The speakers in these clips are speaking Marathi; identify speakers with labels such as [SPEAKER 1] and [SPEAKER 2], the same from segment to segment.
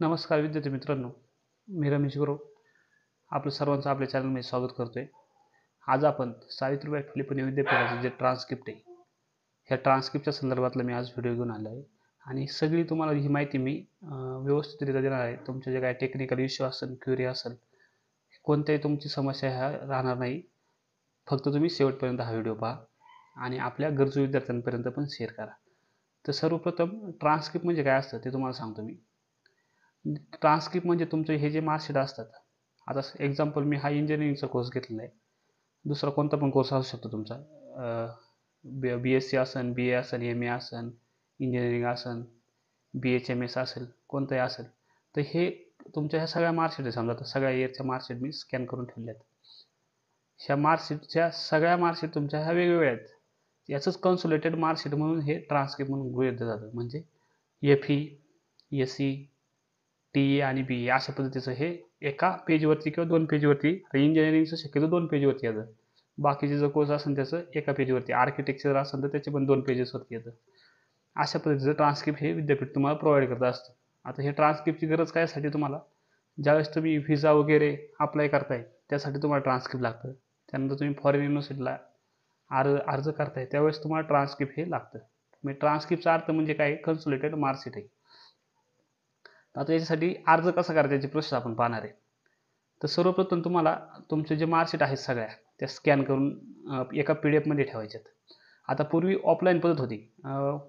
[SPEAKER 1] नमस्कार विद्यार्थी मित्रांनो, मी रमेश गुरव आपलं सर्वांचं आपल्या चॅनलमध्ये स्वागत करतोय। आज आपण सावित्रीबाई फुले पुणे विद्यापीठाचं जे ट्रान्सक्रिप्ट आहे, ह्या ट्रान्सक्रिप्टच्या संदर्भातला मी आज व्हिडिओ घेऊन आलो आहे आणि सगळी तुम्हाला ही माहिती मी व्यवस्थितरित्या देणार आहे। तुमचे जे काही टेक्निकल इश्यू असेल, क्वेरी असेल, कोणत्याही तुमची समस्या ह्या राहणार नाही। फक्त तुम्ही शेवटपर्यंत हा व्हिडिओ पहा आणि आपल्या गरजू विद्यार्थ्यांपर्यंत पण शेअर करा। तर सर्वप्रथम ट्रान्सक्रिप्ट म्हणजे काय असतं ते तुम्हाला सांगतो मी। ट्रान्सक्रिप्ट म्हणजे तुमचे हे जे मार्कशीट असतात, आता एक्झाम्पल मी हा इंजिनिअरिंगचा कोर्स घेतलेला आहे, दुसरा कोणता पण कोर्स असू शकतो तुमचा, BSc असेल, BA असेल, MA असेल, इंजिनिअरिंग असेल, BHMS असेल, कोणतंही असेल, तर हे तुमच्या ह्या सगळ्या मार्कशीट आहे। समजा तर सगळ्या इयरच्या मार्कशीट मी स्कॅन करून ठेवल्या आहेत। ह्या मार्कशीटच्या सगळ्या मार्कशीट तुमच्या ह्या वेगवेगळ्या आहेत, याचंच कन्सोलिडेटेड मार्कशीट म्हणून हे ट्रान्सक्रिप्ट म्हणून गृहीत धरलं जातं। म्हणजे FE, SE, TE आणि BE अशा पद्धतीचं हे एका पेजवरती किंवा 2 पेजवरती, इंजिनिअरिंगचं शक्यतो 2 पेजवरती येतं, बाकीचे जर कोर्स असेल त्याचं एका पेजवरती, आर्किटेक्चर असेल तर त्याचे पण 2 पेजेसवरती येतं। अशा पद्धतीचं ट्रान्सक्रिप्ट हे विद्यापीठ तुम्हाला प्रोव्हाइड करत असतं। आता हे ट्रान्सक्रिप्टची गरज काय साठी तुम्हाला, ज्यावेळेस तुम्ही व्हिसा वगैरे अप्लाय करताय त्यासाठी तुम्हाला ट्रान्सक्रिप्ट लागतं। त्यानंतर तुम्ही फॉरेन युनिव्हर्सिटीला अर्ज करताय त्यावेळेस तुम्हाला ट्रान्सक्रिप्ट हे लागतं। म्हणजे ट्रान्सक्रिप्टचा अर्थ म्हणजे काय, कन्सोलिडेटेड मार्कशीट आहे। आता याच्यासाठी अर्ज कसा करायचा याची प्रोसेस आपण पाहणार आहे। तर सर्वप्रथम तुम्हाला तुमचे जे मार्कशीट आहेत सगळ्या त्या स्कॅन करून एका PDF मध्ये ठेवायच्यात। आता पूर्वी ऑफलाईन पद्धत होती,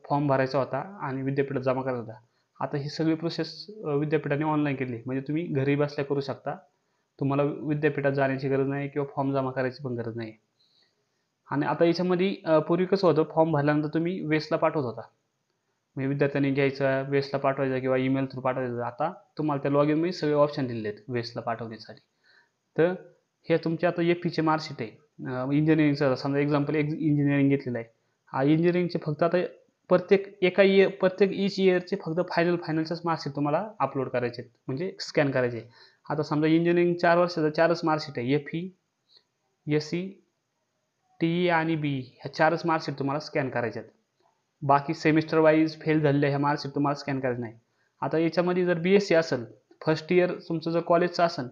[SPEAKER 1] फॉर्म भरायचा होता आणि विद्यापीठात जमा करायचा होता। आता ही सगळी प्रोसेस विद्यापीठाने ऑनलाईन केली, म्हणजे तुम्ही घरी बसल्या करू शकता। तुम्हाला विद्यापीठात जाण्याची गरज नाही किंवा फॉर्म जमा करायची पण गरज नाही। आणि आता याच्यामध्ये पूर्वी कसं होतं, फॉर्म भरल्यानंतर तुम्ही वेस्टला पाठवत होता, म्हणजे विद्यार्थ्यांनी घ्यायचा, वेस्टला पाठवायचा किंवा ईमेल थ्रू पाठवायचं। आता तुम्हाला त्या लॉगिनमध्ये सगळे ऑप्शन दिलेले आहेत वेस्टला पाठवण्यासाठी। तर हे तुमचे आता FEचे मार्कशीट आहे, इंजिनिअरिंगचं समजा एक्झाम्पल इंजिनिअरिंग घेतलेलं आहे, हा इंजिनिअरिंगचे फक्त आता प्रत्येक ईच इयरचे फक्त फायनलचेच मार्कशीट तुम्हाला अपलोड करायचे आहेत, म्हणजे स्कॅन करायचे। आता समजा इंजिनिअरिंग 4 वर्षाचं 4च मार्कशीट आहे, FE, SE, TE आणि BE ह्या 4च मार्कशीट तुम्हाला स्कॅन करायचे आहेत। बाकी सेमिस्टर वाईज फेल झालेल्या ह्या मार्कशीट तुम्हाला स्कॅन करायचं नाही। आता याच्यामध्ये जर BSc असेल, फर्स्ट इयर तुमचं जर कॉलेजचं असेल,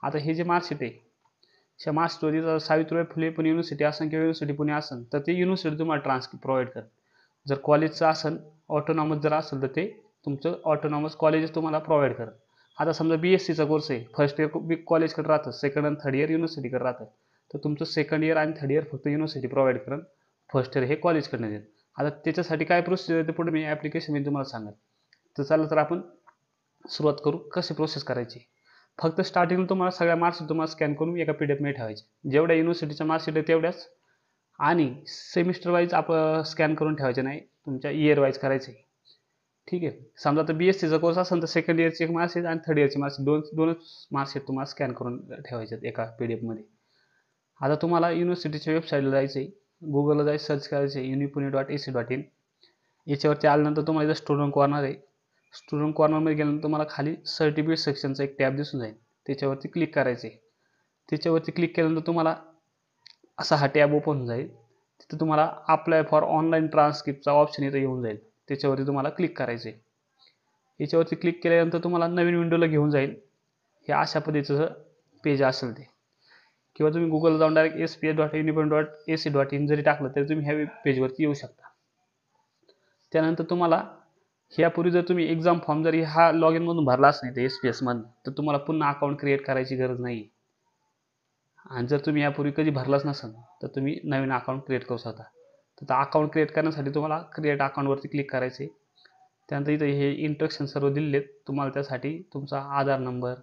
[SPEAKER 1] आता हे जे मार्कशीट आहे, ह्या मार्कशीटवरती जर सावित्रीबाई फुले पुणे युनिव्हर्सिटी असेल किंवा युनिव्हर्सिटी पुणे असेल तर ते युनिव्हर्सिटी तुम्हाला ट्रान्सक्रिप्ट प्रोव्हाइड करेल। जर कॉलेजचं असेल, ऑटोनॉमस जर असेल तर ते तुमचं ऑटोनॉमस कॉलेज तुम्हाला प्रोव्हाइड करेल। आता समजा BScचा कोर्स आहे, फर्स्ट इयर कॉलेजकडे राहतं, सेकंड आणि थर्ड इयर युनिव्हर्सिटीकडे राहतं, तर तुमचं सेकंड इयर आणि थर्ड इयर फक्त युनिव्हर्सिटी प्रोव्हाइड करेल, फर्स्ट इयर हे कॉलेजकडनं देईल। आता त्याच्यासाठी काय प्रोसेस आहे ते पुढे मी ॲप्लिकेशनमध्ये तुम्हाला सांगेल। तर चला तर आपण सुरुवात करू, कशी प्रोसेस करायची। फक्त स्टार्टिंगला तुम्हाला सगळ्या मार्कशीट तुम्हाला स्कॅन करून एका PDF मध्ये ठेवायचे, जेवढ्या युनिव्हर्सिटीच्या मार्कशीट आहे तेवढ्याच, आणि सेमिस्टर वाईज आपण स्कॅन करून ठेवायचे नाही, तुमच्या इयर वाईज करायचे। ठीक आहे। समजा तर BScचा कोर्स असेल तर सेकंड इयरची एक मार्कशीट आणि थर्ड इयरची मार्कशीट, दोनच मार्कशीट तुम्हाला स्कॅन करून ठेवायचे एका PDF मध्ये। आता तुम्हाला युनिव्हर्सिटीच्या वेबसाईटला जायचं आहे, गुगलला जायचं, सर्च करायचं आहे unipune.ac.in। याच्यावरती आल्यानंतर तुम्हाला इथं स्टुडंट कॉर्नर आहे, स्टुडंट कॉर्नरमध्ये गेल्यानंतर तुम्हाला खाली सर्टिफिकेट सेक्शनचा एक टॅब दिसून जाईल, त्याच्यावरती क्लिक करायचं आहे। त्याच्यावरती क्लिक केल्यानंतर तुम्हाला असा हा टॅब ओपन होऊन जाईल, तिथं तुम्हाला अप्लाय फॉर ऑनलाईन ट्रान्सक्रिप्टचा ऑप्शन इथं येऊन जाईल, त्याच्यावरती तुम्हाला क्लिक करायचं आहे। याच्यावरती क्लिक केल्यानंतर तुम्हाला नवीन विंडोला घेऊन जाईल, हे अशा पद्धतीचं पेज असेल ते, किंवा तुम्ही गुगलला जाऊन डायरेक्ट sps.unipune.ac.in जरी टाकलं तरी तुम्ही ह्या पेजवरती येऊ शकता। त्यानंतर तुम्हाला ह्यापूर्वी जर तुम्ही एक्झाम फॉर्म जरी हा लॉग इनमधून भरला असेल तर SPS मधून, तर तुम्हाला पुन्हा अकाउंट क्रिएट करायची गरज नाही। आणि जर तुम्ही यापूर्वी कधी भरलाच नसेल तर तुम्ही नवीन अकाउंट क्रिएट करू शकता। तर अकाउंट क्रिएट करण्यासाठी तुम्हाला क्रिएट अकाउंटवरती क्लिक करायचे। त्यानंतर इथे हे इंस्ट्रक्शन सर्व दिलेले आहेत, तुम्हाला त्यासाठी तुमचा आधार नंबर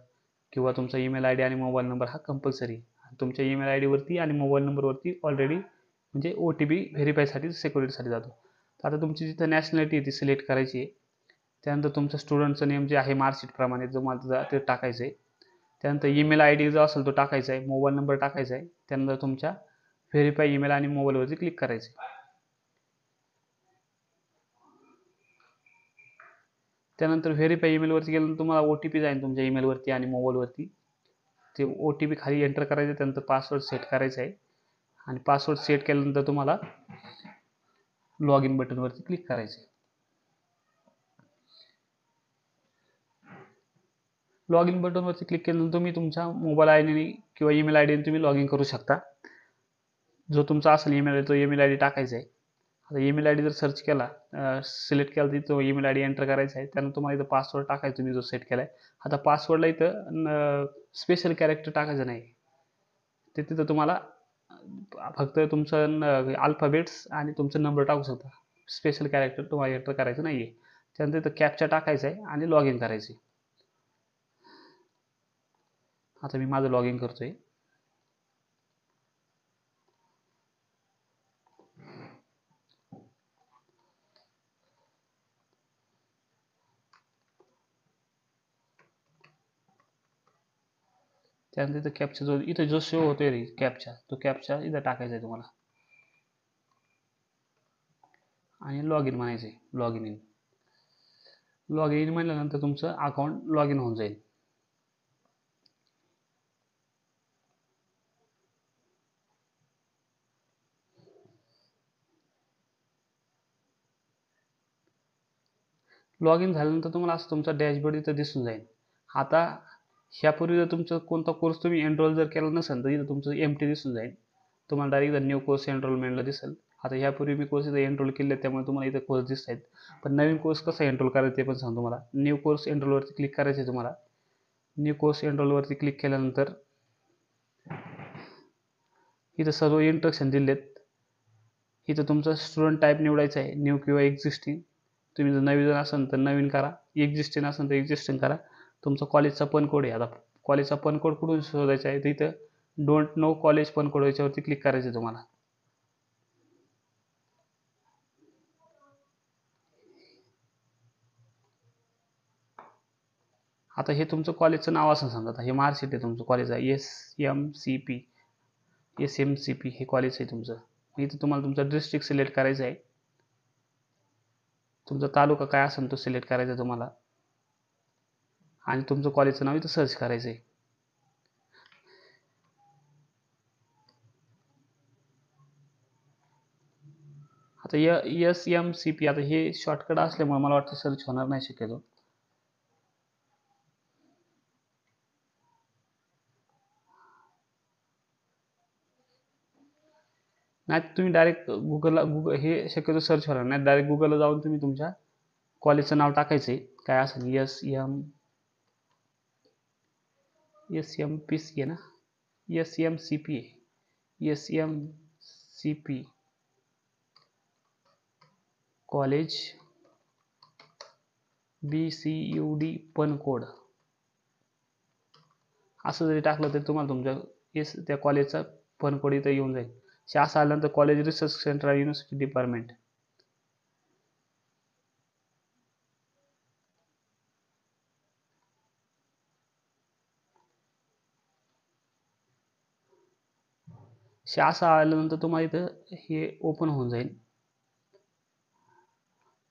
[SPEAKER 1] किंवा तुमचा ईमेल ID आणि मोबाईल नंबर हा कंपल्सरी, तुमच्या ईमेल ID वरती आणि मोबाईल नंबरवरती ऑलरेडी म्हणजे OTP व्हेरीफायसाठी सिक्युरिटीसाठी जातो। तर आता तुमची जिथं नॅशनॅलिटी आहे ती सिलेक्ट करायची आहे। त्यानंतर तुमचं स्टुडंटचं नेम जे आहे मार्कशीटप्रमाणे तुम्हाला ते टाकायचं आहे। त्यानंतर ईमेल ID जो असेल तो टाकायचा आहे, मोबाईल नंबर टाकायचा आहे। त्यानंतर तुमच्या व्हेरीफाय ईमेल आणि मोबाईलवरती क्लिक करायचं आहे। त्यानंतर व्हेरीफाय ईमेलवरती गेल्यानंतर तुम्हाला OTP जाईल तुमच्या ईमेलवरती आणि मोबाईलवरती, ते OTP खाली एंटर करायचं, त्यानंतर पासवर्ड सेट करायचा आहे आणि पासवर्ड सेट केल्यानंतर तुम्हाला लॉग इन बटनवरती क्लिक करायचं आहे। लॉग इन बटनवरती क्लिक केल्यानंतर तुम्ही तुमच्या मोबाईल आय डीने किंवा ईमेल आय डीने तुम्ही लॉग इन करू शकता. जो तुमचा असेल ईमेल आय डी तो ईमेल आय डी टाकायचा आहे. आता ईमेल आय डी जर सर्च केला, सिलेक्ट केला, तर तो ईमेल आय डी एंटर करायचा आहे. त्यानंतर तुम्हाला इथं पासवर्ड टाकायचा तुम्ही जो सेट केला आहे. आता पासवर्डला इथं स्पेशल कॅरेक्टर टाकायचं नाही, ते तिथं तुम्हाला फक्त तुमचं अल्फाबेट्स आणि तुमचा नंबर टाकू शकता. स्पेशल कॅरेक्टर तुम्हाला एंटर करायचं नाही आहे. त्यानंतर इथं कॅप्चा टाकायचा आहे आणि लॉग इन करायचं आहे. आता मी माझं लॉग इन करतो आहे. त्यानंतर इथं कॅप्चा इथं जो शो होतोय रे कॅप्चा, तो कॅप्चा इथं टाकायचा आहे तुम्हाला आणि लॉग इन म्हणायचं आहे. लॉग इन म्हटल्यानंतर तुमचं अकाउंट लॉग इन होऊन जाईल. लॉग इन झाल्यानंतर तुम्हाला असं तुमचा डॅशबोर्ड इथं दिसून जाईल. आता ह्यापूर्वी जर तुमचा कोणता कोर्स तुम्ही एनरोल जर केला नसेल तर इथं तुमचं एम्प्टी दिसून जाईल. तुम्हाला डायरेक्ट न्यू कोर्स एनरोलमेंटला दिसेल. आता ह्यापूर्वी मी कोर्स इथं एनरोल केले, त्यामुळे तुम्हाला इथं कोर्स दिसत आहेत. पण नवीन कोर्स कसा एनरोल करायचा ते पण सांगतो तुम्हाला. न्यू कोर्स एनरोलवरती क्लिक करायचं आहे तुम्हाला. न्यू कोर्स एनरोलवरती क्लिक केल्यानंतर इथं सर्व इंस्ट्रक्शन दिलेत. इथं तुमचं स्टुडंट टाईप निवडायचं आहे, न्यू किंवा एक्झिस्टिंग. तुम्ही जर नवीन असाल तर नवीन करा, एक्झिस्टिंग असेल तर एक्झिस्टिंग करा. तुमचा कॉलेजचा पण कोड आहे. आता कॉलेजचा पण कोड कुठून शोधायचा आहे, तर इथं डोंट नो कॉलेज पण कोड याच्यावरती क्लिक करायचं आहे तुम्हाला. आता हे तुमचं कॉलेजचं नाव असं समजा. आता हे मार्कशीट आहे तुमचं कॉलेज आहे, SMCP हे कॉलेज आहे तुमचं. इथं तुम्हाला तुमचा डिस्ट्रिक्ट सिलेक्ट करायचा आहे. तुमचा तालुका काय असेल तो सिलेक्ट करायचा तुम्हाला आणि तुमचं कॉलेजचं नाव इथं सर्च करायचं आहे. आता SMCP आता हे शॉर्टकट असल्यामुळे मला वाटतं सर्च होणार नाही शक्यतो. नाही तुम्ही डायरेक्ट गुगल हे शक्यतो सर्च होणार नाही. डायरेक्ट गुगलला जाऊन तुम्ही तुमच्या कॉलेजचं नाव टाकायचं आहे. काय असेल SMPC आहे ना, SMCP आहे. SMCP कॉलेज BCUD पनकोड असं जरी टाकलं तरी तुम्हाला तुमच्या त्या कॉलेजचा पनकोड इथं येऊन जाईल. असं आल्यानंतर college research centre university department. असं आल्यानंतर तुम्हाला इथं हे ओपन होऊन जाईल.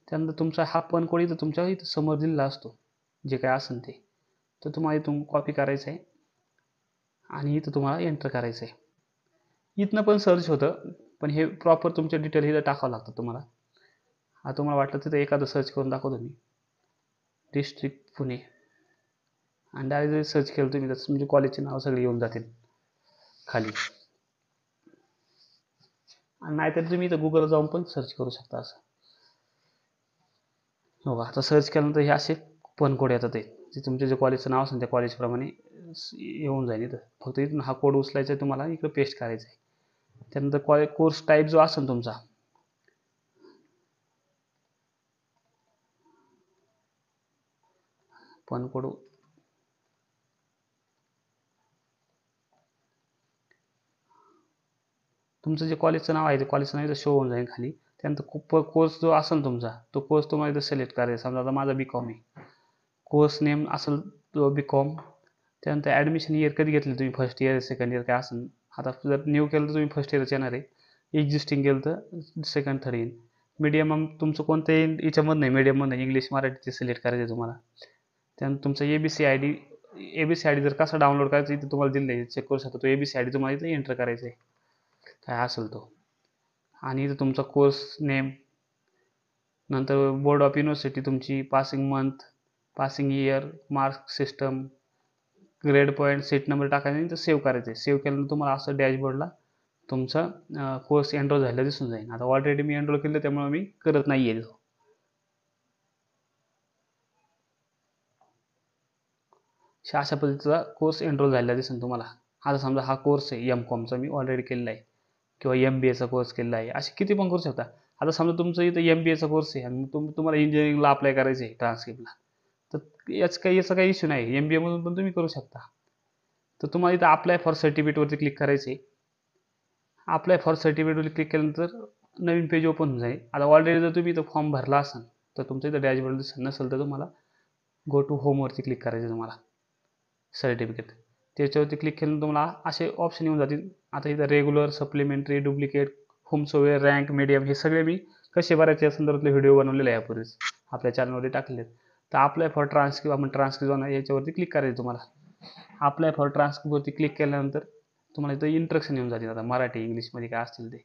[SPEAKER 1] त्यानंतर तुमचा हा पण कोड इथं तुमच्या इथं समोर दिलेला असतो, जे काय असेल ते तर तुम्हाला इथून कॉपी करायचं आहे आणि इथं तुम्हाला एंटर करायचं आहे. इथनं पण सर्च होतं, पण हे प्रॉपर तुमचे डिटेल इथं टाकावं लागतं तुम्हाला. आता तुम्हाला वाटलं तिथं एखादं सर्च करून दाखवतो मी, डिस्ट्रिक्ट पुणे, आणि डायरेक्ट जरी सर्च केलं तुम्ही तर म्हणजे कॉलेजचे नाव सगळे येऊन जातील खाली. आणि नाहीतर तुम्ही इथं गुगलला जाऊन पण सर्च करू शकता असं. हो, आता सर्च केल्यानंतर हे असे पण कोड येतात. ते तुमचे जे कॉलेजचं नाव असेल त्या कॉलेजप्रमाणे येऊन जाईल. इथं फक्त इथून हा कोड उचलायचा आहे तुम्हाला, इकडे पेस्ट करायचा आहे. त्यानंतर कोर्स टाईप जो असेल तुमचा, पण कोड तुमचं जे कॉलेजचं नाव आहे ते कॉलेजचं नाव इथं शो होऊन जाईल खाली. त्यानंतर कोर्स जो असेल तुमचा तो कोर्स तुम्हाला इथं सिलेक्ट करायचा. समजा आता माझा BCom आहे, कोर्स नेम असेल तो BCom. त्यानंतर ॲडमिशन इयर कधी घेतलं तुम्ही, फर्स्ट इयर सेकंड इयर काय असेल. आता जर न्यू केलं तर तुम्ही फर्स्ट इयरच येणार आहे, एक्झिस्टिंग केलं तर सेकंड थर्ड येईल. मीडियम तुमचं कोणत्याही याच्यामधनं नाही, मीडियममधनं इंग्लिश मराठीचे सिलेक्ट करायचे तुम्हाला. त्यानंतर तुमचं ABCID जर कसा डाउनलोड करायचं इथे तुम्हाला दिलं आहे, चेक करू शकता. तो ABCID तुम्हाला इथं एंटर करायचा आहे काय असेल तो. आणि इथं तुमचा कोर्स नेम, नंतर बोर्ड ऑफ युनिव्हर्सिटी तुमची, passing month, passing year, mark system, grade point seat number टाकायचा आणि सेव्ह करायचं आहे. सेव्ह केल्यानंतर तुम्हाला असं डॅशबोर्डला तुमचा कोर्स एनरोल झालेला दिसून जाईल. आता ऑलरेडी मी एनरोल केलं त्यामुळे मी करत नाही आहे. अशा पद्धतीचा कोर्स एनरोल झालेला दिसेल तुम्हाला. आता समजा हा कोर्स आहे M.Com मी ऑलरेडी केलेला आहे किंवा MBAचा कोर्स केलेला आहे. असे किती पण करू शकता. आता समजा तुमचं इथं MBAचा कोर्स आहे आणि तुम्हाला इंजिनिअरिंगला अप्लाय करायचं आहे ट्रान्सक्रिप्टला, तर याचा काही इश्यू नाही. MBA मधून पण तुम्ही करू शकता. तर तुम्हाला इथं अप्लाय फॉर सर्टिफिकेटवरती क्लिक करायचं आहे. अप्लाय फॉर सर्टिफिकेटवरती क्लिक केल्यानंतर नवीन पेज ओपन होऊन जाईल. आता ऑलरेडी जर तुम्ही इथं फॉर्म भरला असाल तर तुमचं इथं डॅशबोर्ड दिसत नसेल तर तुम्हाला गो टू होमवरती क्लिक करायचं तुम्हाला सर्टिफिकेट. त्याच्यावरती क्लिक केल्यानंतर तुम्हाला असे ऑप्शन येऊन जातील. आता इथं रेग्युलर, सप्लिमेंटरी, डुप्लिकेट, होमसोवेअर, रँक, मीडियम हे सगळे मी कसे भरायचे या संदर्भातले व्हिडिओ बनवलेले आहे यापूर्वीच आपल्या चॅनलवरती टाकलेले आहेत. तर अप्लाय फॉर ट्रान्सक्रिप्ट आपण ट्रान्सक्रिप्ट याच्यावरती क्लिक करायचं तुम्हाला. अप्लाय फॉर ट्रान्सक्रिप्टवरती क्लिक केल्यानंतर तुम्हाला इथं इंस्ट्रक्शन येऊन जातील. आता मराठी इंग्लिशमध्ये काय असतील ते.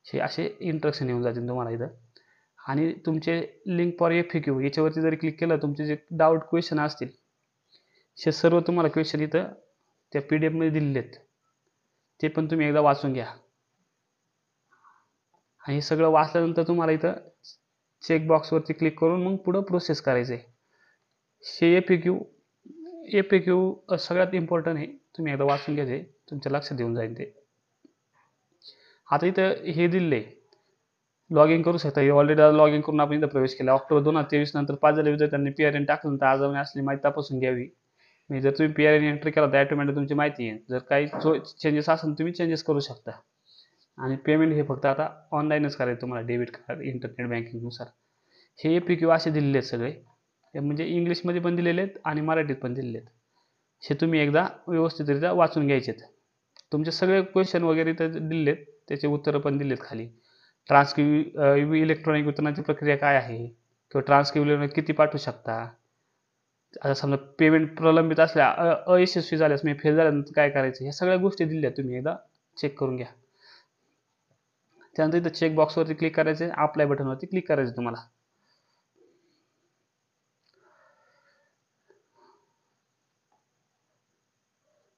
[SPEAKER 1] हे असे इंस्ट्रक्शन येऊन जातील तुम्हाला इथं. आणि तुमचे लिंक फॉर FAQ याच्यावरती जरी क्लिक केलं तुमचे जे डाऊट क्वेश्चन असतील हे सर्व तुम्हाला क्वेश्चन इथं त्या PDF मध्ये दिलेले आहेत. ते पण तुम्ही एकदा वाचून घ्या. आणि हे सगळं वाचल्यानंतर तुम्हाला इथं चेकबॉक्सवरती क्लिक करून मग पुढं प्रोसेस करायचं आहे. हे FAQ सगळ्यात इम्पॉर्टंट आहे. तुम्ही एकदा वाचून घ्या, ते तुमच्या लक्षात येऊन जाईल ते. आता इथं हे दिले लॉग इन करू शकता. हे ऑलरेडी लॉग इन करून आपण इथं प्रवेश केला. ऑक्टोबर 2023 नंतर 5 झाले विद्यार्थ्यांनी PRN टाकलं तर आजवणे असलेली माहिती तपासून घ्यावी. म्हणजे जर तुम्ही PRN एंट्री केला तर ऑटोमॅटिक तुमची माहिती येईल. जर काही चेंजेस असेल तुम्ही चेंजेस करू शकता. आणि पेमेंट हे फक्त आता ऑनलाईनच करायचं तुम्हाला डेबिट कार्ड इंटरनेट बँकिंगनुसार. हे FAQ असे दिलेले आहेत सगळे. म्हणजे इंग्लिशमध्ये पण दिलेले आहेत आणि मराठीत पण दिलेले आहेत. हे तुम्ही एकदा व्यवस्थितरित्या वाचून घ्यायचे आहेत. तुमचे सगळे क्वेश्चन वगैरे इथं दिलेले आहेत, त्याचे उत्तरं पण दिलेत खाली. इलेक्ट्रॉनिक वितरणाची प्रक्रिया काय आहे किंवा ट्रान्सक्रिप्ट किती पाठवू शकता. आता समजा पेमेंट प्रलंबित असल्या अयशस्वी झाल्यास मी फेल झाल्यानंतर काय करायचं, ह्या सगळ्या गोष्टी दिल्या तुम्ही एकदा चेक करून घ्या. त्यानंतर इथं चेक बॉक्सवरती क्लिक करायचं, अप्लाय बटनवरती क्लिक करायचं तुम्हाला.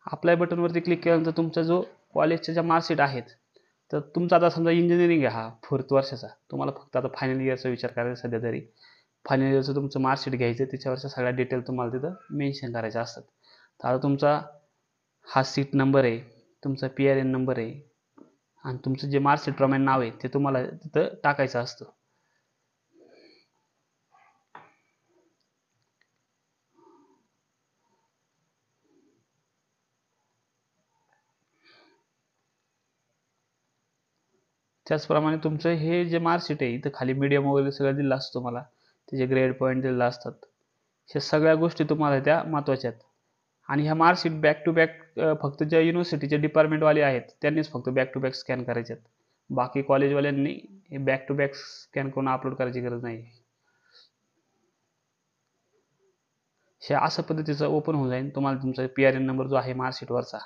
[SPEAKER 1] अप्लाय बटनवरती क्लिक केल्यानंतर तुमचा जो कॉलेजच्या ज्या मार्कशीट आहेत, तर तुमचा आता समजा इंजिनिअरिंग आहे हा 4th वर्षाचा, तुम्हाला फक्त आता फायनल इयरचा विचार करायचा सध्या तरी. फायनल इयरचं तुमचं मार्कशीट घ्यायचं, त्याच्यावरच्या सगळ्या डिटेल तुम्हाला तिथं मेन्शन करायच्या असतात. तर आता तुमचा हा सीट नंबर आहे, तुमचा PRN नंबर आहे आणि तुमचं जे मार्कशीट प्रमाणे नाव आहे ते तुम्हाला तिथं टाकायचं असतं. त्याचप्रमाणे तुमचं हे जे मार्कशीट आहे इथं खाली मीडियम वगैरे सगळं दिलं असतं तुम्हाला, त्याचे ग्रेड पॉईंट दिलेलं असतात. ह्या सगळ्या गोष्टी तुम्हाला त्या महत्त्वाच्या आहेत. आणि ह्या मार्कशीट बॅक टू बॅक फक्त ज्या युनिव्हर्सिटीचे डिपार्टमेंटवाले आहेत त्यांनीच फक्त बॅक टू बॅक स्कॅन करायचे आहेत. बाकी कॉलेजवाल्यांनी हे बॅक टू बॅक स्कॅन करून अपलोड करायची गरज नाही. हे अशा पद्धतीचं ओपन होऊन जाईल. तुम्हाला तुमचा PRN नंबर जो आहे मार्कशीटवरचा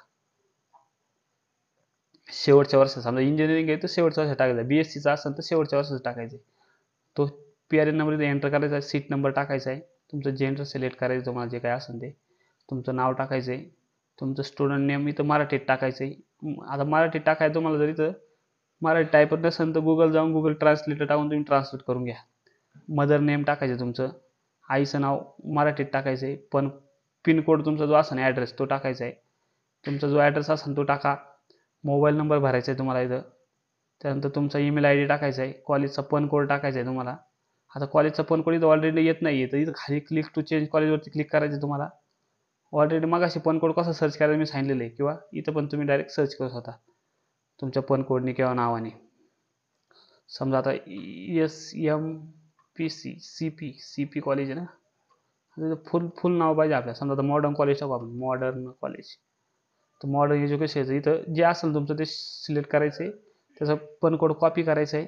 [SPEAKER 1] शेवटच्या वर्षाचा, समजा इंजिनिअरिंग आहे तर शेवटच्या वर्षात टाकायचा, BSCचा असेल तर शेवटच्या वर्षाचा टाकायचा. तो PRN नंबर इथे एंटर करायचा, सीट नंबर टाकायचा आहे, तुमचं जेंडर सिलेक्ट करायचं, तुम्हाला जे काय असेल ते, तुमचं नाव टाकायचं आहे, तुमचं स्टुडंट नेम इथं मराठीत टाकायचं आहे. आता मराठीत टाकायचं तुम्हाला जर इथं मराठी टाईपच नसेल तर गुगल जाऊन गुगल ट्रान्सलेटर टाकून तुम्ही ट्रान्सलेट करून घ्या. मदर नेम टाकायचं, तुमचं आईचं नाव मराठीत टाकायचं आहे, पण पिनकोड तुमचा जो असेल ॲड्रेस तो टाकायचा आहे. तुमचा जो ॲड्रेस असेल तो टाका. मोबाईल नंबर भरायचा आहे तुम्हाला इथं. त्यानंतर तुमचा ईमेल ID टाकायचा आहे. कॉलेजचा पण कोड टाकायचा आहे तुम्हाला. आता कॉलेजचा पण कोड इथं ऑलरेडी येत नाही आहे, तर इथं खाली क्लिक टू चेंज कॉलेजवरती क्लिक करायचं तुम्हाला. ऑलरेडी मगाशी पण कोड कसा सर्च करायचं मी सांगितलेलं आहे, किंवा इथं पण तुम्ही डायरेक्ट सर्च करू शकता तुमच्या पण कोडने किंवा नावाने. समजा आता SMPC CP कॉलेज आहे ना, फुल नाव पाहिजे आपल्याला. समजा आता मॉडर्न कॉलेज टाकू आपण, मॉडर्न कॉलेज. तर मॉडर्न एज्युकेशन इथं जे असेल तुमचं ते सिलेक्ट करायचं आहे, त्याचा पण कोड कॉपी करायचा आहे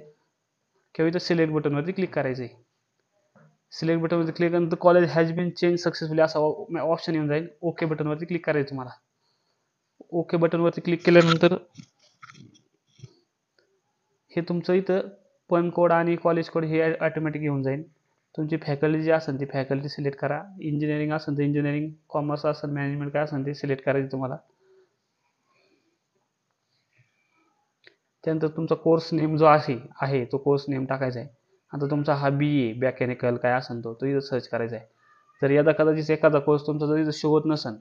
[SPEAKER 1] किंवा इथं सिलेक्ट बटनवरती क्लिक करायचं आहे. सिलेक्ट बटनवरती क्लिक केल्यानंतर college has been change successfully असा ऑप्शन येऊन जाईल. ओके बटनवरती क्लिक करायचं तुम्हाला. ओके बटनवरती क्लिक केल्यानंतर हे तुमचं इथं पण कोड आणि कॉलेज कोड हे ऑटोमॅटिक येऊन जाईल. तुमची फॅकल्टी जी असेल ती फॅकल्टी सिलेक्ट करा. इंजिनिअरिंग असेल तर इंजिनिअरिंग, कॉमर्स असेल, मॅनेजमेंट काय असेल ते सिलेक्ट करायचं तुम्हाला. त्यानंतर तुमचा कोर्स नेम जो आहे तो कोर्स नेम टाकायचा आहे. आता तुमचा हा BA मेकॅनिकल काय असेल तो इथं सर्च करायचा आहे. जर यदा कदाचित एखादा कोर्स तुमचा जर इथं शो होत नसेल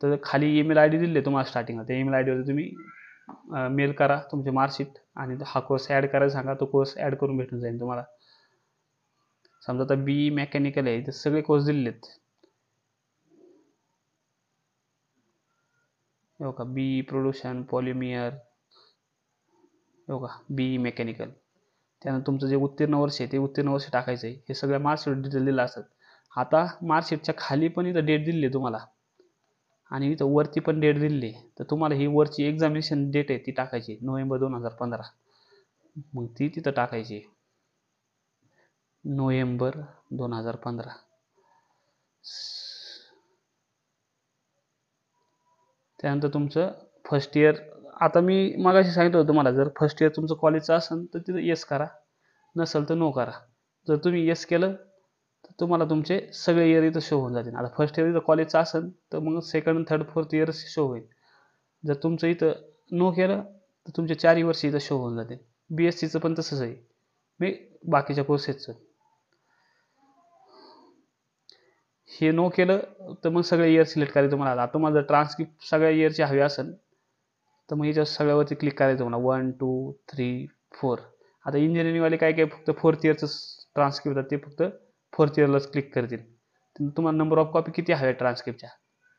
[SPEAKER 1] तर खाली ईमेल ID दिली आहे तुम्हाला स्टार्टिंगला, त्या ईमेल ID वर तुम्ही मेल करा तुमचे मार्कशीट आणि हा कोर्स ॲड करायला सांगा. तो कोर्स ॲड करून भेटून जाईल तुम्हाला. समजा आता BE मेकॅनिकल आहे तर सगळे कोर्स दिलेले आहेत. हो का, BE प्रोडक्शन, पॉलिमियर, हो का, BE मेकॅनिकल. त्यानंतर तुमचं जे उत्तीर्ण वर्ष आहे ते उत्तीर्ण वर्ष टाकायचं आहे. हे सगळ्या मार्कशीट डिटेल दिलेलं असतात. आता मार्कशीटच्या खाली पण इथं डेट दिली आहे तुम्हाला आणि इथं वरती पण डेट दिलेली आहे. तर तुम्हाला ही वरची एक्झामिनेशन डेट आहे ती टाकायची, नोव्हेंबर 2015. मग ती तिथं टाकायची, नोव्हेंबर 2015. त्यानंतर तुमचं फर्स्ट इयर. आता मी मगाशी सांगितलं होतं तुम्हाला, जर फर्स्ट इयर तुमचं कॉलेजचं असेल तर तिथं येस करा, नसेल तर नो करा. जर तुम्ही येस केलं तर तुम्हाला तुमचे सगळे इयर इथं शो होऊन जातील. आता फर्स्ट इयर इथं कॉलेजचं असेल तर मग second, third, fourth year show होईल. जर तुमचं इथं नो केलं तर तुमचे 4 वर्ष इथं शो होऊन जातील. BSCचं पण तसंच आहे, मी बाकीच्या कोर्सेसचं. हे नो केलं तर मग सगळे इयर सिलेक्ट करायचं तुम्हाला. आता तुम्हाला जर ट्रान्सक्रिप्ट सगळ्या इयरची हवी असेल तर मग याच्या सगळ्यावरती क्लिक करायचं तुम्हाला, 1, 2, 3, 4. आता इंजिनिअरिंगवाले काय फक्त फोर्थ इयरचं ट्रान्सक्रिप्ट होतं, ते फक्त फोर्थ इयरलाच क्लिक करतील. तुम्हाला नंबर ऑफ कॉपी किती हव्या ट्रान्सक्रिप्टच्या,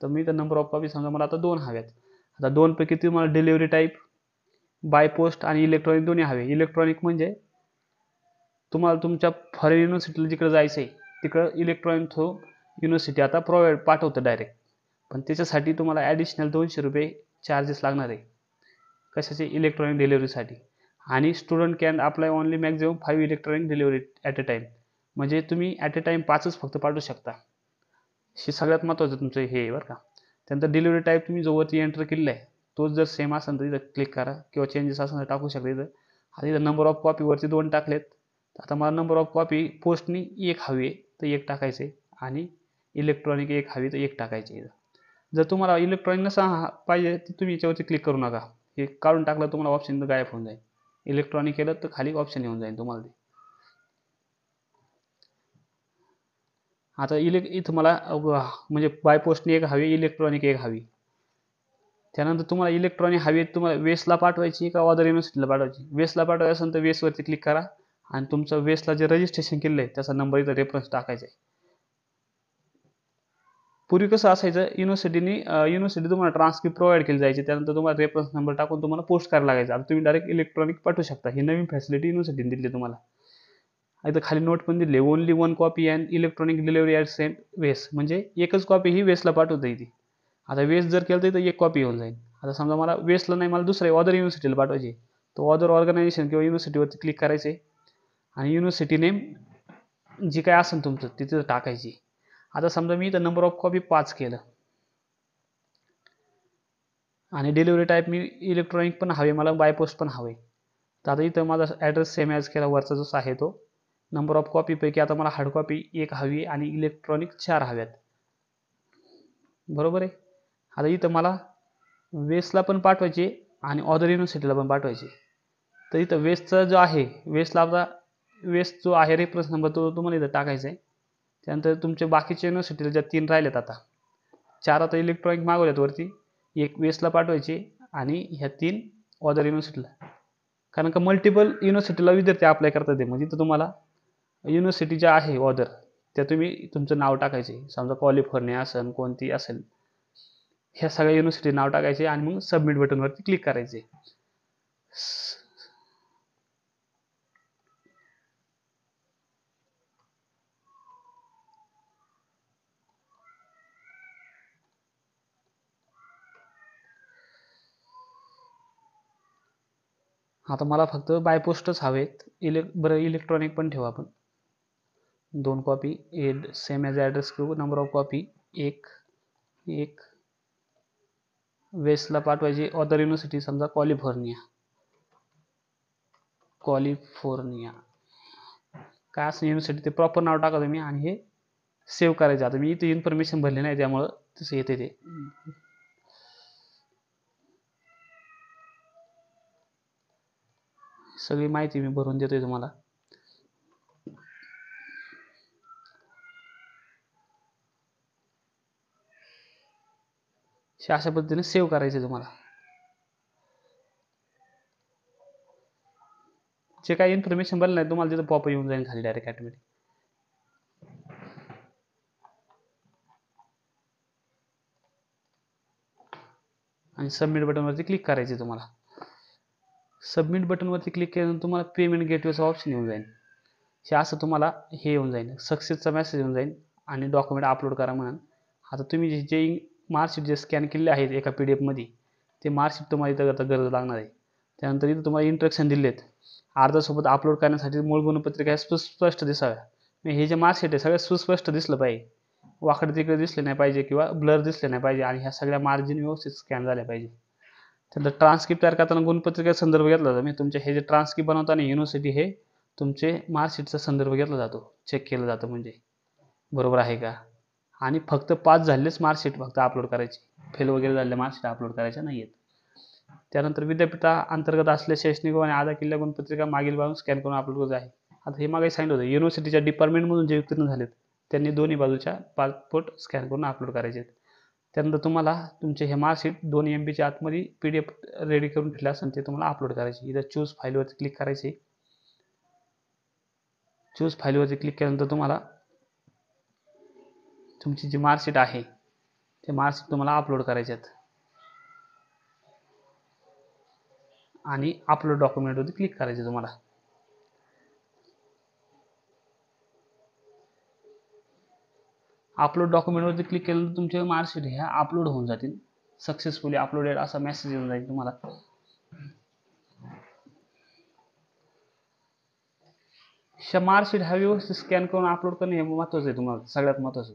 [SPEAKER 1] तर मी तर नंबर ऑफ कॉपी समजा मला आता 2 हव्यात. आता 2 पैकी तुम्हाला डिलिव्हरी टाईप बाय पोस्ट आणि इलेक्ट्रॉनिक दोन्ही हवे. इलेक्ट्रॉनिक म्हणजे तुम्हाला तुमच्या फॉरेन युनिव्हर्सिटीला जिकडे जायचं आहे तिकडं इलेक्ट्रॉनिक थ्रू युनिव्हर्सिटी आता पाठवतं डायरेक्ट. पण त्याच्यासाठी तुम्हाला ॲडिशनल ₹200 चार्जेस लागणार आहे. कशाचे? इलेक्ट्रॉनिक डिलिव्हरीसाठी. आणि student can apply only maximum 5 electronic delivery at a time. म्हणजे तुम्ही ॲट अ टाईम 5च फक्त पाठवू शकता. हे सगळ्यात महत्त्वाचं तुमचं हे आहे बरं का. त्यानंतर डिलिव्हरी टाईप तुम्ही जो वरती एंटर केलेला आहे तोच जर सेम असेल तर इथं क्लिक करा, किंवा चेंजेस असेल तर टाकू शकता इथं. आता इथं नंबर ऑफ कॉपी वरती 2 टाकलेत. आता मला नंबर ऑफ कॉपी पोस्टनी 1 हवी आहे तर 1 टाकायचे, आणि इलेक्ट्रॉनिक 1 हवी तर 1 टाकायचे इथं. जर तुम्हाला इलेक्ट्रॉनिक नसा पाहिजे तर तुम्ही याच्यावरती क्लिक करू नका. हे काढून टाकलं तुम्हाला ऑप्शन गायब होऊन जाईल. इलेक्ट्रॉनिक केलं तर खाली ऑप्शन येऊन जाईल तुम्हाला ते. आता इथं मला म्हणजे बाय पोस्टने 1 हवी, इलेक्ट्रॉनिक 1 हवी. त्यानंतर तुम्हाला इलेक्ट्रॉनिक हवी तुम्हाला वेस्टला पाठवायची का अदर युनिव्हर्सिटीला पाठवायची. वेस्टला पाठवायची असेल तर वेस्टवरती क्लिक करा आणि तुमचं वेस्टला जे रजिस्ट्रेशन केलं आहे त्याचा नंबर इथं रेफरन्स टाकायचा आहे. पूर्वी कसं असायचं, युनिव्हर्सिटी तुम्हाला ट्रान्सक्रिप्ट प्रोव्हाइड केली जायची, त्यानंतर तुम्हाला रेफरन्स नंबर टाकून तुम्हाला पोस्ट करायला लागायचं. आता तुम्ही डायरेक्ट इलेक्ट्रॉनिक पाठवू शकता. ही नवीन फॅसिलिटी युनिव्हर्सिटीने दिली तुम्हाला. इथं खाली नोट पण दिली, only 1 copy and electronic delivery at cent west. म्हणजे एकच कॉपी ही वेस्टला पाठवता येते. आता वेस्ट जर केलं तर इथं 1 कॉपी येऊन जाईल. आता समजा मला वेस्टला नाही, मला दुसऱ्या अदर युनिव्हर्सिटीला पाठवायची, तो अदर ऑर्गनायझेशन किंवा युनिव्हर्सिटीवरती क्लिक करायचे आणि युनिव्हर्सिटी नेम जी काय असेल तुमचं तिथं टाकायची. आता समजा मी इथं नंबर ऑफ कॉपी 5 केलं आणि डिलिव्हरी टाईप मी इलेक्ट्रॉनिक पण हवे मला, बाय पोस्ट पण हवे. तर आता इथं माझा ॲड्रेस सेम ॲज केला वरचा जसा आहे तो. नंबर ऑफ कॉपीपैकी आता मला हार्ड कॉपी 1 हवी आणि इलेक्ट्रॉनिक 4 हव्यात. बरोबर आहे. आता इथं मला वेस्टला पण पाठवायचे आणि अदर युनिव्हर्सिटीला पण पाठवायचे. तर इथं वेस्टचा जो आहे, वेस्ट जो आहे रेफरन्स नंबर तो तुम्हाला इथं टाकायचा आहे. त्यानंतर तुमचे बाकीचे युनिव्हर्सिटीला ज्या 3 राहिलेत, आता 4 आता इलेक्ट्रॉनिक मागवल्यात वरती, 1 वेस्टला पाठवायची आणि ह्या 3 अदर युनिव्हर्सिटीला. कारण का मल्टिपल युनिव्हर्सिटीला विद्यार्थी अप्लाय करतात ते, म्हणजे इथं तुम्हाला युनिव्हर्सिटी ज्या आहे अदर त्या तुम्ही तुमचं नाव टाकायचे. समजा कॅलिफोर्निया असेल, कोणती असेल, ह्या सगळ्या युनिव्हर्सिटी नाव टाकायचे आणि मग सबमिट बटनवरती क्लिक करायचे. आता मला फक्त बाय पोस्टच हवेत. बरं इलेक्ट्रॉनिक पण ठेवा आपण. 2 कॉपी सेम ॲज ॲड्रेस घेऊ. नंबर ऑफ कॉपी 1 वेस्टला पाठवायची अदर युनिव्हर्सिटी, समजा कॅलिफोर्निया. कॅलिफोर्निया काय असं युनिव्हर्सिटी ते प्रॉपर नाव टाका तुम्ही आणि हे सेव्ह करायचं. आता मी इथे इन्फॉर्मेशन भरली नाही त्यामुळं तसं येते ते. सगळी माहिती मी भरून देतोय तुम्हाला. अशा पद्धतीने सेव्ह करायचे तुम्हाला. जे काही इन्फॉर्मेशन भरलं नाही तुम्हाला तिथं पॉप येऊन जाईल खाली डायरेक्ट ऑटोमॅटिक. आणि सबमिट बटनवरती क्लिक करायचे तुम्हाला. सबमिट बटनवरती क्लिक केल्यानंतर तुम्हाला पेमेंट गेटवेचा ऑप्शन येऊन जाईल. हे असं तुम्हाला हे येऊन जाईल, सक्सेसचा मेसेज येऊन जाईल आणि डॉक्युमेंट अपलोड करा म्हणून. आता तुम्ही जे मार्कशीट जे स्कॅन केलेले आहेत एका PDF मध्ये ते मार्कशीट तुम्हाला इथं आता गरज लागणार आहे. त्यानंतर इथं तुम्हाला इंस्ट्रक्शन दिले आहेत. अर्जासोबत अपलोड करण्यासाठी मूळ गुणपत्रिका सुस्पष्ट दिसाव्या. हे जे मार्कशीट आहे सगळ्यात सुस्पष्ट दिसलं पाहिजे, वाकडे तिकडे दिसले नाही पाहिजे किंवा ब्लर दिसले नाही पाहिजे आणि ह्या सगळ्या मार्जिन व्यवस्थित स्कॅन झाल्या पाहिजे. त्यानंतर ट्रान्सक्रिप्ट तयार करताना गुणपत्रिका संदर्भ घेतला जातो. तुमचे हे जे ट्रान्सक्रिप्ट बनवताना युनिव्हर्सिटी हे तुमचे मार्कशीटचा संदर्भ घेतला जातो, चेक केलं जातं म्हणजे बरोबर आहे का. आणि फक्त पास झालेलेच मार्कशीट फक्त अपलोड करायची, फेल वगैरे झालेले मार्कशीट अपलोड करायच्या नाही आहेत. त्यानंतर विद्यापीठा अंतर्गत असलेल्या शैक्षणिक आणि आधा किल्ल्या गुणपत्रिका मागील बाजून स्कॅन करून अपलोड करायचं आहे. आता हे मागे सांगितलं होतं युनिव्हर्सिटीच्या डिपार्टमेंटमधून जे उत्तीर्ण झालेत त्यांनी दोन्ही बाजूच्या पासपोर्ट स्कॅन करून अपलोड करायचे आहेत. त्यानंतर तुम्हाला तुमचे हे मार्कशीट 2 MBच्या आतमध्ये PDF रेडी करून ठेवले असेल ते तुम्हाला अपलोड करायचे. इथं चूज फाईलवरती क्लिक करायचे. चूज फाईलवरती क्लिक केल्यानंतर तुम्हाला तुमची जी मार्कशीट आहे ते मार्कशीट तुम्हाला अपलोड करायचे आहेत आणि अपलोड डॉक्युमेंटवरती क्लिक करायचे तुम्हाला. अपलोड डॉक्युमेंटवरती क्लिक केल्यानंतर तुमचे मार्कशीट ह्या अपलोड होऊन जातील. सक्सेसफुली अपलोडेड असा मेसेज येऊन जाईल तुम्हाला. मार्कशीट हा व्यवस्थित स्कॅन करून अपलोड करणे हे महत्त्वाचं आहे, तुम्हाला सगळ्यात महत्त्वाचं.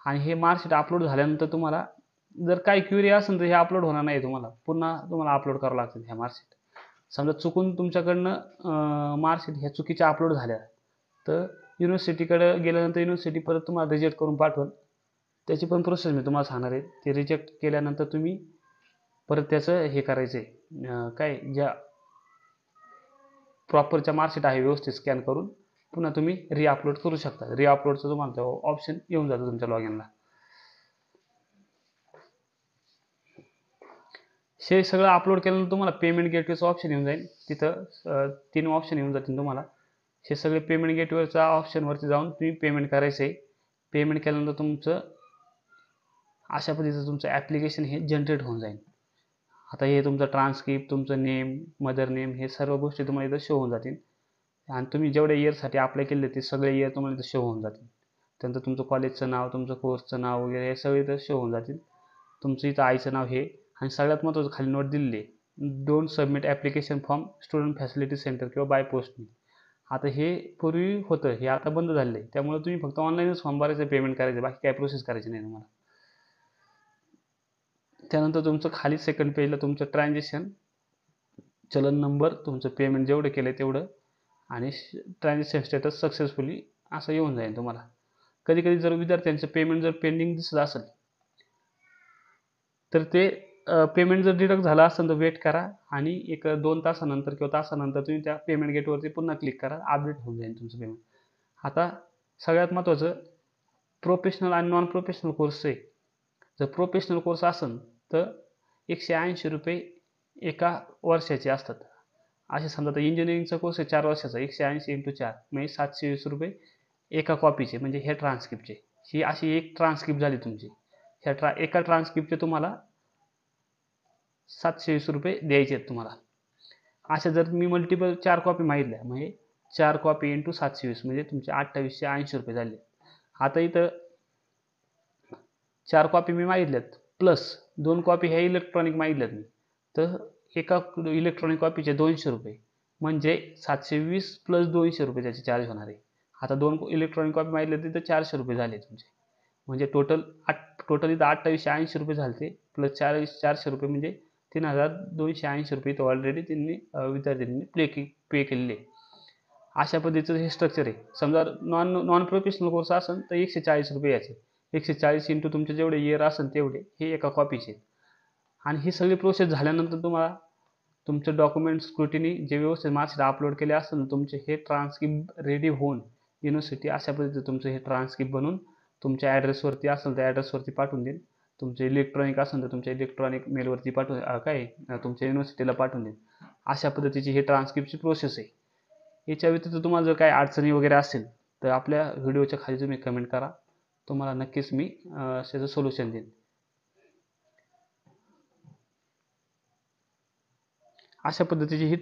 [SPEAKER 1] आणि हे मार्कशीट अपलोड झाल्यानंतर तुम्हाला जर काही क्वेरी असेल तर हे अपलोड होणार नाही, पुन्हा तुम्हाला अपलोड करावं लागतील ह्या मार्कशीट. समजा चुकून तुमच्याकडनं मार्कशीट ह्या चुकीच्या अपलोड झाल्या तर युनिव्हर्सिटीकडे गेल्यानंतर युनिव्हर्सिटी परत तुम्हाला रिजेक्ट करून पाठवल. त्याची पण प्रोसेस मी तुम्हाला सांगणार आहे. ते रिजेक्ट केल्यानंतर तुम्ही परत त्याचं हे करायचं आहे, काय ज्या प्रॉपरच्या मार्कशीट आहे व्यवस्थित स्कॅन करून पुन्हा तुम्ही रिअपलोड करू शकता. रिअपलोडचं तुम्हाला ऑप्शन येऊन जातं तुमच्या लॉगिनला. हे सगळं अपलोड केल्यानंतर तुम्हाला पेमेंट गेटवेचं ऑप्शन येऊन जाईल. तिथं 3 ऑप्शन येऊन जातील तुम्हाला. हे सगळे पेमेंट गेटवेच्या ऑप्शनवरती जाऊन तुम्ही पेमेंट करायचं आहे. पेमेंट केल्यानंतर तुमचं अशा पद्धतीचं तुमचं ॲप्लिकेशन हे जनरेट होऊन जाईल. आता हे तुमचं ट्रान्सक्रिप्ट, तुमचं नेम, मदर नेम हे सर्व गोष्टी तुम्हाला इथं शो होऊन जातील. आणि तुम्ही जेवढ्या इयरसाठी अप्लाय केले ते सगळे इयर तुम्हाला इथं शो होऊन जातील. त्यानंतर तुमचं कॉलेजचं नाव, तुमचं कोर्सचं नाव वगैरे हे सगळे इथं शो होऊन जातील. तुमचं इथं आईचं नाव हे आणि सगळ्यात महत्त्वाचं खाली नोट दिलेली आहे, don't submit application form student facility centre किंवा बाय पोस्टनी. आता हे पूर्वी होतं, हे आता बंद झालं आहे. त्यामुळे तुम्ही फक्त ऑनलाईनच फॉर्म भरायचं, पेमेंट करायचं, बाकी काय प्रोसेस करायची नाही तुम्हाला. त्यानंतर तुमचं खाली सेकंड पेजला तुमचं ट्रान्झॅक्शन चलन नंबर, तुमचं पेमेंट जेवढं केलं तेवढं आणि ट्रान्झॅक्शन स्टेटस सक्सेसफुली असं येऊन जाईल तुम्हाला. कधी कधी जर विद्यार्थ्यांचं पेमेंट जर पेंडिंग दिसत असेल तर ते पेमेंट जर डिडक्ट झालं असेल तर वेट करा आणि एक 2 तासानंतर किंवा तासानंतर तुम्ही त्या पेमेंट गेटवरती पुन्हा क्लिक करा, अपडेट होऊन जाईल तुमचं पेमेंट. आता सगळ्यात महत्त्वाचं प्रोफेशनल आणि नॉन प्रोफेशनल कोर्स आहे. जर प्रोफेशनल कोर्स असेल तर 180 रुपये एका वर्षाचे असतात. असे समजा तर इंजिनिअरिंगचा कोर्स आहे 4 वर्षाचा, 180 × 4 म्हणजे 720 रुपये एका कॉपीचे, म्हणजे हे ट्रान्सक्रिप्टचे. ही अशी एक ट्रान्सक्रिप्ट झाली तुमची. ह्या एका ट्रान्सक्रिप्टचे तुम्हाला 720 रुपये द्यायचे आहेत तुम्हाला. अशा जर मी मल्टिपल 4 कॉपी मागितल्या म्हणजे 4 कॉपी × 720 म्हणजे तुमचे 2880 रुपये झाले. आता इथं 4 कॉपी मी मागितल्यात प्लस 2 कॉपी ह्या इलेक्ट्रॉनिक मागितल्यात मी, तर एका इलेक्ट्रॉनिक कॉपीचे 200 रुपये म्हणजे 720 + 200 रुपये त्याचे चार्ज होणार आहे. आता 2 इलेक्ट्रॉनिक कॉपी मागितले तिथं 400 रुपये झाले तुमचे, म्हणजे टोटल इथं 2880 रुपये झाले प्लस 400 रुपये म्हणजे ₹3,280 इथं ऑलरेडी त्यांनी विद्यार्थ्यांनी पे केलेले आहे. अशा पद्धतीचं हे स्ट्रक्चर आहे. समजा नॉन प्रोफेशनल कोर्स असेल तर ₹140 याचे 140 इंटू तुमचे जेवढे इयर असेल तेवढे हे एका कॉपीचे. आणि ही सगळी प्रोसेस झाल्यानंतर तुम्हाला तुमचे डॉक्युमेंट स्क्रुटिनी जे व्यवस्थित मार्कशीट अपलोड केले असेल तुमचे हे ट्रान्सक्रिप्ट रेडी होऊन युनिव्हर्सिटी अशा पद्धतीचं तुमचं हे ट्रान्सक्रिप्ट बनवून तुमच्या ॲड्रेसवरती असेल तर ॲड्रेसवरती पाठवून देईल. तुमचे इलेक्ट्रॉनिक असेल तर तुमच्या इलेक्ट्रॉनिक मेलवरती तुमच्या युनिव्हर्सिटीला पाठवून देईल. अशा पद्धतीची ही ट्रान्सक्रिप्टची प्रोसेस आहे. याच्या व्यतिरिक्त तुम्हाला जर काही अडचणी वगैरे असेल तर आपल्या व्हिडिओच्या खाली तुम्ही कमेंट करा. तुम्हाला नक्कीच मी त्याचं सोल्युशन देईन. अशा पद्धतीची ही